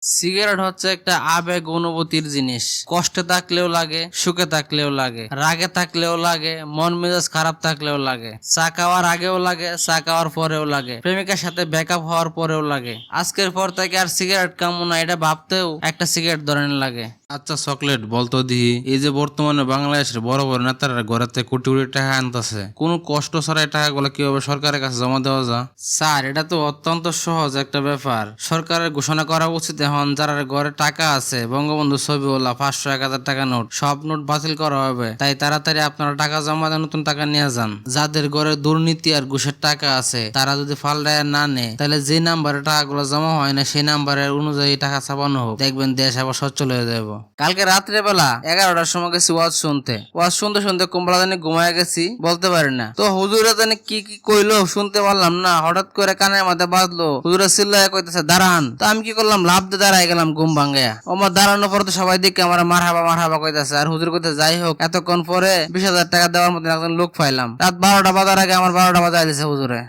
Cigarette হচ্ছে একটা আবেগ অনুভূতির জিনিস। কষ্টে থাকলেও লাগে, সুখে থাকলেও লাগে, রাগে থাকলেও লাগে, মন মেজাজ খারাপ থাকলেও লাগে, চা খাওয়ার আগেও লাগে, চা খাওয়ার পরেও লাগে, প্রেমিকার সাথে ব্রেকআপ হওয়ার পরেও লাগে। আজকের পর থেকে আর সিগারেট কামো না এটা ভাবতেও একটা সিগারেট ধরেন লাগে। আচ্ছা চকলেট বলতো দিহি, এই যে বর্তমানে বাংলাদেশের বড় বড় নেতারা ঘরেতে কোটি কোটি টাকা আনতেছে, কোনো কষ্ট ছাড়া এই টাকাগুলো কিভাবে সরকারের কাছে জমা দেওয়া যায়? স্যার, এটা তো অত্যন্ত সহজ একটা ব্যাপার। সরকারের ঘোষণা করা উচিত এখন যারা ঘরে টাকা আছে, বঙ্গবন্ধু ছবিওয়ালা 500 1000 টাকা নোট, সব নোট বাতিল করা হবে। তাই তাড়াতাড়ি আপনারা টাকা জমা দেন, নতুন টাকা নিয়ে যান। যাদের ঘরে দুর্নীতি আর ঘুষের টাকা আছে তারা যদি ফালদায় না নেয়, তাহলে যে নাম্বারে টাকাগুলো জমা হয় না সেই নাম্বারের অনুযায়ী টাকা ছাপানো হোক, দেখবেন দেশ আবার সচ্ছল হয়ে যাবো। কালকে রাত্রে বেলা 11টার সময় গেছি ওয়াজ শুনতে। ওয়াজ শুনতে শুনতে কোমলা জানি ঘুমায় গেছি, বলতে পারি না। তো হুজুরে জানি কি কি কইলো শুনতে পারলাম না, হঠাৎ করে কানের মাথায় বাজলো, হুজুরে চিল্লায় কইতেছে দাঁড়ান। তো আমি কি করলাম, লাফ দিয়ে দাঁড়াই গেলাম ঘুম ভাঙ্গায়া। আমার দাঁড়ানোর পর তো সবাই দিকে আমার মারহাবা কইতেছে, আর হুজুর কইতে যাই হোক এতক্ষণ পরে 20,000 টাকা দেওয়ার মতো একজন লোক পাইলাম। রাত 12টা বাজার আগে আমার 12টা বাজায় দিছে হুজুরে।